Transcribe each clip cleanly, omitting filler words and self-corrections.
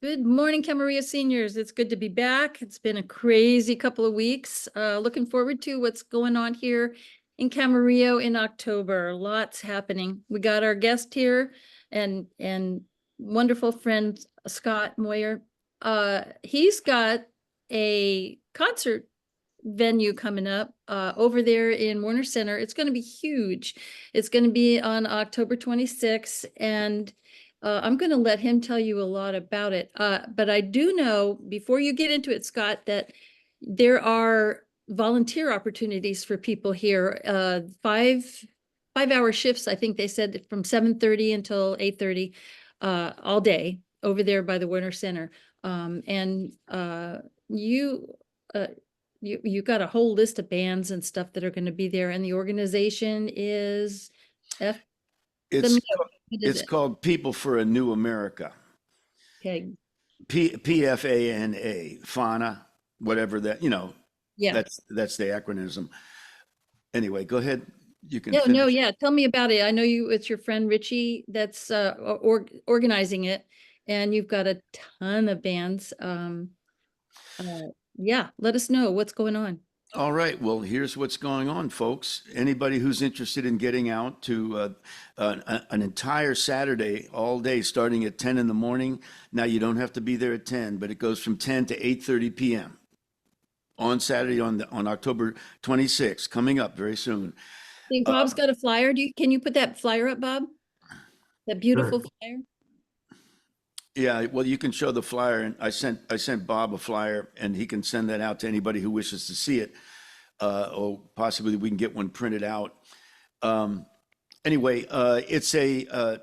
Good morning, Camarillo seniors. It's good to be back. It's been a crazy couple of weeks. Looking forward to what's going on here in Camarillo in October. Lots happening. We got our guest here and wonderful friend Scott Moyer. He's got a concert venue coming up over there in Warner Center. It's going to be huge. It's going to be on October 26th, and I'm going to let him tell you a lot about it. But I do know, before you get into it, Scott, that there are volunteer opportunities for people here. 5 hour shifts, I think they said, from 7:30 until 8:30 all day over there by the Warner Center. And you got a whole list of bands and stuff that are going to be there, and the organization is F. It's called People for a New America. Okay. PFANA, FANA, whatever that, Yeah. that's the acronym. Anyway, go ahead. You can No, finish. yeah. Tell me about it. I know it's your friend Richie that's organizing it, and you've got a ton of bands. Yeah, let us know what's going on. All right. Well, here's what's going on, folks. Anybody who's interested in getting out to an entire Saturday, all day, starting at 10 in the morning. Now, you don't have to be there at 10, but it goes from 10 to 8:30 p.m. on Saturday on October 26th, coming up very soon. I think Bob's got a flyer. Can you put that flyer up, Bob? That beautiful flyer. Yeah, well, you can show the flyer, and I sent Bob a flyer, and he can send that out to anybody who wishes to see it, or possibly we can get one printed out. Anyway, it's the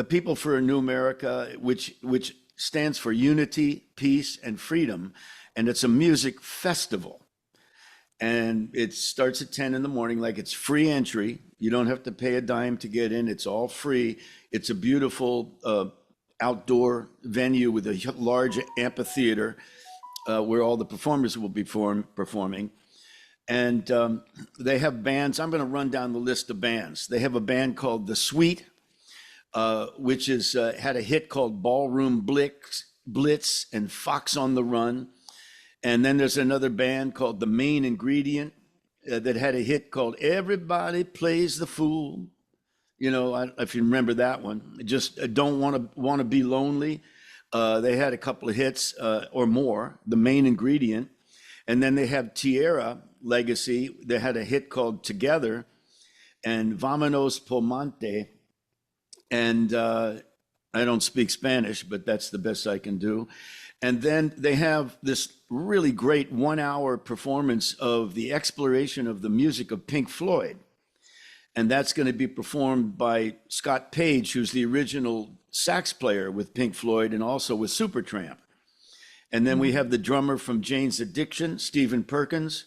People for a New America, which stands for unity, peace, and freedom, and it's a music festival, and it starts at 10 in the morning. Like, it's free entry. You don't have to pay a dime to get in. It's all free. It's a beautiful outdoor venue with a large amphitheater where all the performers will be performing. And they have bands. I'm going to run down the list of bands. They have a band called The Sweet, which had a hit called Ballroom Blitz and Fox on the Run. And then there's another band called The Main Ingredient that had a hit called Everybody Plays the Fool. If you remember that one. Just Don't Want to Be Lonely. They had a couple of hits or more, The Main Ingredient. And then they have Tierra Legacy. They had a hit called Together and Vámonos por Monte. And I don't speak Spanish, but that's the best I can do. And then they have this really great 1 hour performance of the exploration of the music of Pink Floyd. And that's going to be performed by Scott Page, who's the original sax player with Pink Floyd and also with Supertramp. And then we have the drummer from Jane's Addiction, Stephen Perkins,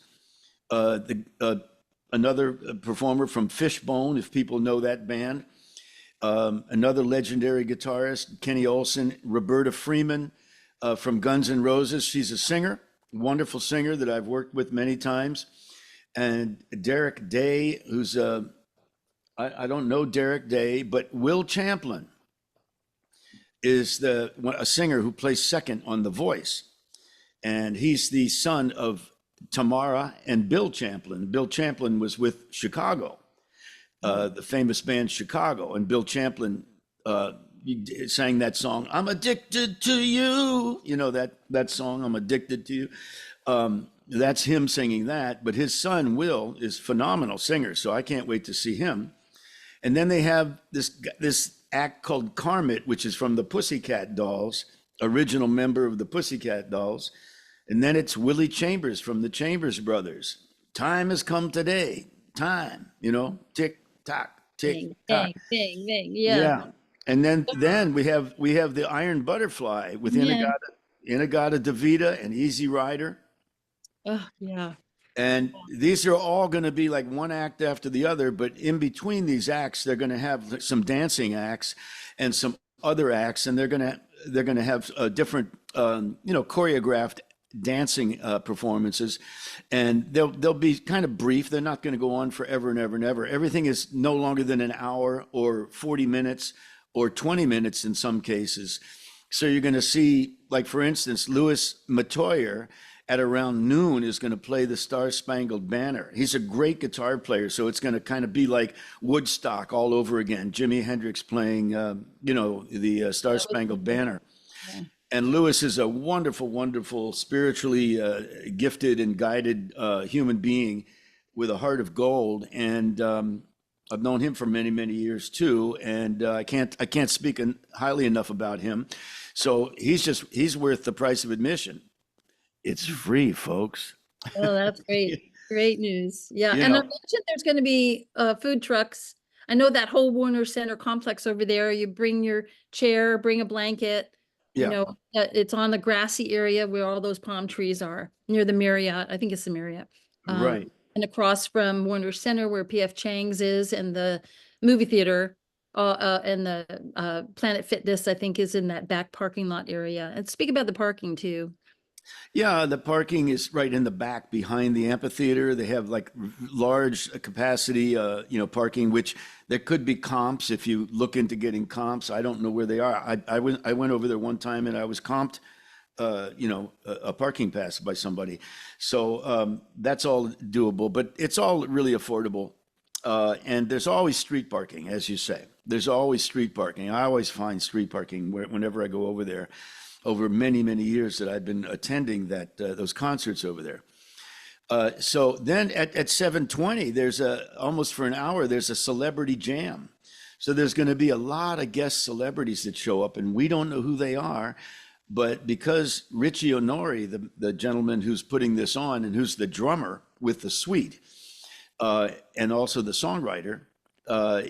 another performer from Fishbone, if people know that band, another legendary guitarist, Kenny Olson, Roberta Freeman from Guns N' Roses. She's a singer, wonderful singer that I've worked with many times. And Derek Day, who's I don't know Derek Day, but Will Champlin is a singer who plays second on The Voice. And he's the son of Tamara and Bill Champlin. Bill Champlin was with Chicago, the famous band Chicago. And Bill Champlin sang that song, I'm Addicted to You. You know that song, I'm Addicted to You. That's him singing that. But his son, Will, is a phenomenal singer. So I can't wait to see him. And then they have this act called Carmit, which is from the Pussycat Dolls, original member of the Pussycat Dolls. And then it's Willie Chambers from the Chambers Brothers. Time has come today. Time, tick tock, tick tock. Bang, bang, bang. Yeah. Yeah. And then we have the Iron Butterfly with Inagata Davida and Easy Rider. Oh, yeah. And these are all going to be like one act after the other, but in between these acts, they're going to have some dancing acts and some other acts, and they're going to have different, choreographed dancing performances, and they'll be kind of brief. They're not going to go on forever and ever and ever. Everything is no longer than an hour or 40 minutes or 20 minutes in some cases. So you're going to see, like for instance, Louis Moyer at around noon is going to play the Star Spangled Banner. He's a great guitar player, so it's going to kind of be like Woodstock all over again. Jimi Hendrix playing, the Star That was Spangled Banner. yeah. And Lewis is a wonderful, wonderful, spiritually gifted and guided human being with a heart of gold. And I've known him for many, many years too. And I can't speak highly enough about him. So he's worth the price of admission. It's free, folks. Oh, that's great. Great news. Yeah. You And I know, mentioned there's going to be food trucks. I know that whole Warner Center complex over there. You bring your chair, bring a blanket, yeah, it's on the grassy area where all those palm trees are near the Marriott. I think it's the Marriott. right. And across from Warner Center where PF Chang's is and the movie theater and the Planet Fitness, I think, is in that back parking lot area. And speak about the parking too. Yeah, the parking is right in the back behind the amphitheater. They have like large capacity, parking, which there could be comps if you look into getting comps. I don't know where they are. I went over there one time and I was comped, a parking pass by somebody. So that's all doable, but it's all really affordable. And there's always street parking, as you say. There's always street parking. I always find street parking whenever I go over there over many, many years that I've been attending those concerts over there. So then at 7:20, there's almost for an hour, there's a celebrity jam. So there's going to be a lot of guest celebrities that show up, and we don't know who they are. But because Richie Honori, the gentleman who's putting this on and who's the drummer with the suite, and also the songwriter,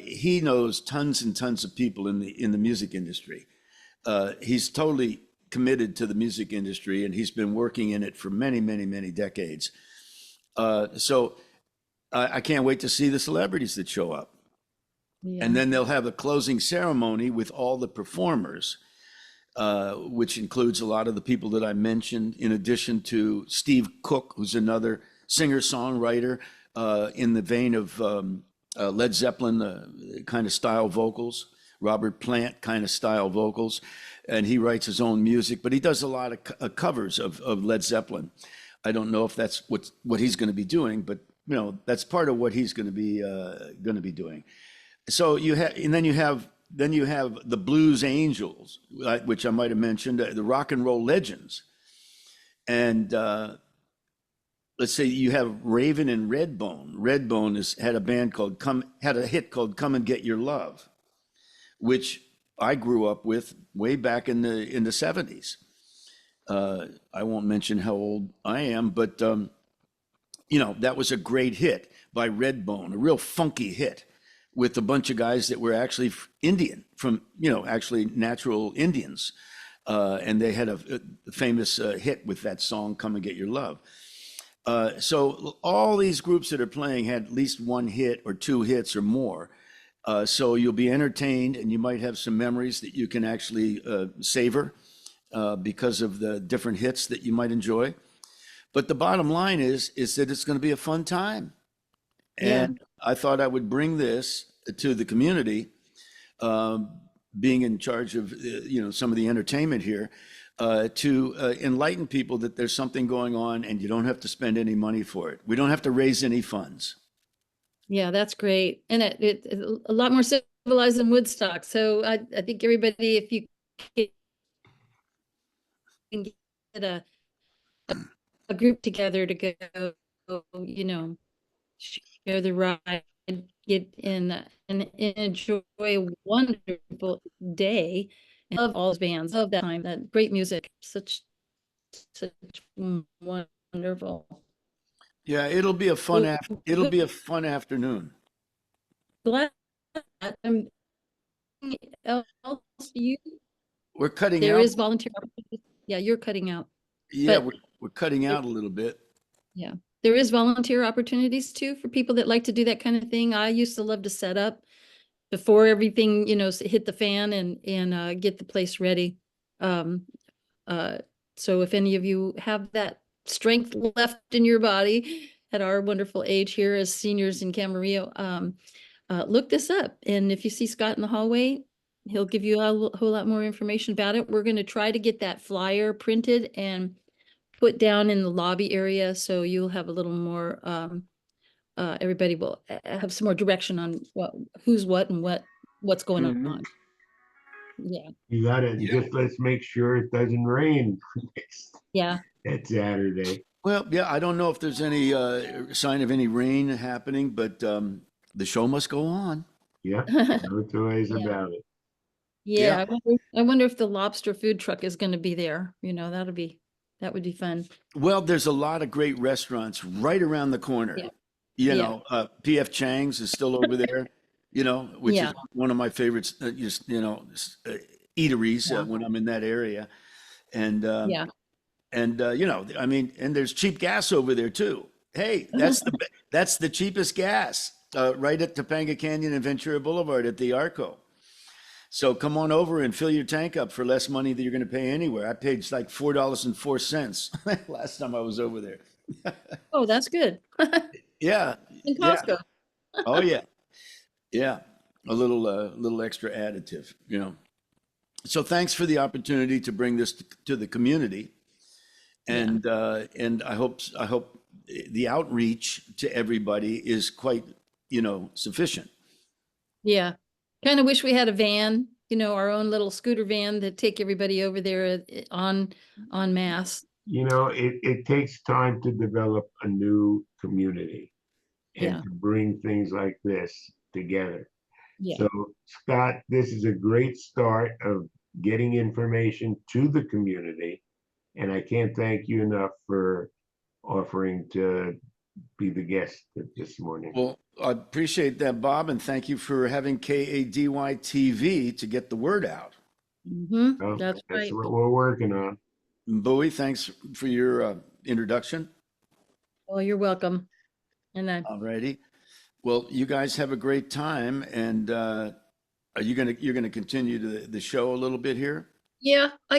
he knows tons and tons of people in the music industry. He's totally committed to the music industry, and he's been working in it for many, many, many decades. So I can't wait to see the celebrities that show up. Yeah. And then they'll have a closing ceremony with all the performers, which includes a lot of the people that I mentioned, in addition to Steve Cook, who's another singer-songwriter in the vein of Led Zeppelin kind of style vocals, Robert Plant kind of style vocals, and he writes his own music, but he does a lot of covers of Led Zeppelin. I don't know if that's what he's going to be doing, but that's part of what he's going to be doing. So then you have the Blues Angels, which I might have mentioned, the Rock and Roll Legends, and let's say you have Raven and Redbone. Redbone had a hit called "Come and Get Your Love," which I grew up with way back in the 70s. I won't mention how old I am, but that was a great hit by Redbone, a real funky hit with a bunch of guys that were actually Indian, from actually natural Indians, and they had a famous hit with that song "Come and Get Your Love." So all these groups that are playing had at least one hit or two hits or more. So you'll be entertained, and you might have some memories that you can actually savor because of the different hits that you might enjoy. But the bottom line is that it's going to be a fun time. Yeah. And I thought I would bring this to the community, being in charge of some of the entertainment here, to enlighten people that there's something going on, and you don't have to spend any money for it. We don't have to raise any funds. Yeah, that's great. And it's a lot more civilized than Woodstock. So I think everybody, if you can get a group together to go, share the ride, get in and enjoy a wonderful day. And love all those bands, love that time, that great music, such wonderful. Yeah, Well, it'll good, be a fun afternoon. glad I'm else you We're cutting there out. is volunteer opportunities. Yeah, you're cutting out, Yeah, but we're cutting there- out a little bit. yeah, there is volunteer opportunities too for people that like to do that kind of thing. I used to love to set up before everything, hit the fan and get the place ready. Um, uh, So if any of you have that strength left in your body at our wonderful age here as seniors in Camarillo, look this up. And if you see Scott in the hallway, he'll give you a whole lot more information about it. We're going to try to get that flyer printed and put down in the lobby area, so you'll have a little more, everybody will have some more direction on who's what and what's going Mhm. on. Yeah, You gotta Yeah. just, let's make sure it doesn't rain next yeah. that Saturday. Well, yeah, I don't know if there's any sign of any rain happening, but the show must go on. Yeah, no two ways Yeah. about it. Yeah, Yeah. I wonder if the lobster food truck is going to be there. That would be fun. Well, there's a lot of great restaurants right around the corner. Yeah. You Yeah. know, PF Chang's is still over there, which is Yeah. one of my favorites, eateries Yeah. when I'm in that area. And, Yeah. I mean, and there's cheap gas over there too. Hey, that's the cheapest gas right at Topanga Canyon and Ventura Boulevard at the Arco. So come on over and fill your tank up for less money than you're going to pay anywhere. I paid like $4.04 last time I was over there. Oh, that's good. Yeah, In yeah. Costco. Oh yeah, yeah. A little extra additive. So thanks for the opportunity to bring this to the community, Yeah. and I hope the outreach to everybody is quite sufficient. Yeah. Kind of wish we had a van, our own little scooter van to take everybody over there on mass. It takes time to develop a new community and Yeah. to bring things like this together. Yeah. So, Scott, this is a great start of getting information to the community. And I can't thank you enough for offering to be the guest this morning. Well, I appreciate that, Bob, and thank you for having KADY TV to get the word out. Well, That's that's right. what we're working on. Bowie, thanks for your introduction. Well, you're welcome. And Alrighty. Well, you guys have a great time, and you're gonna continue the show a little bit here? yeah, I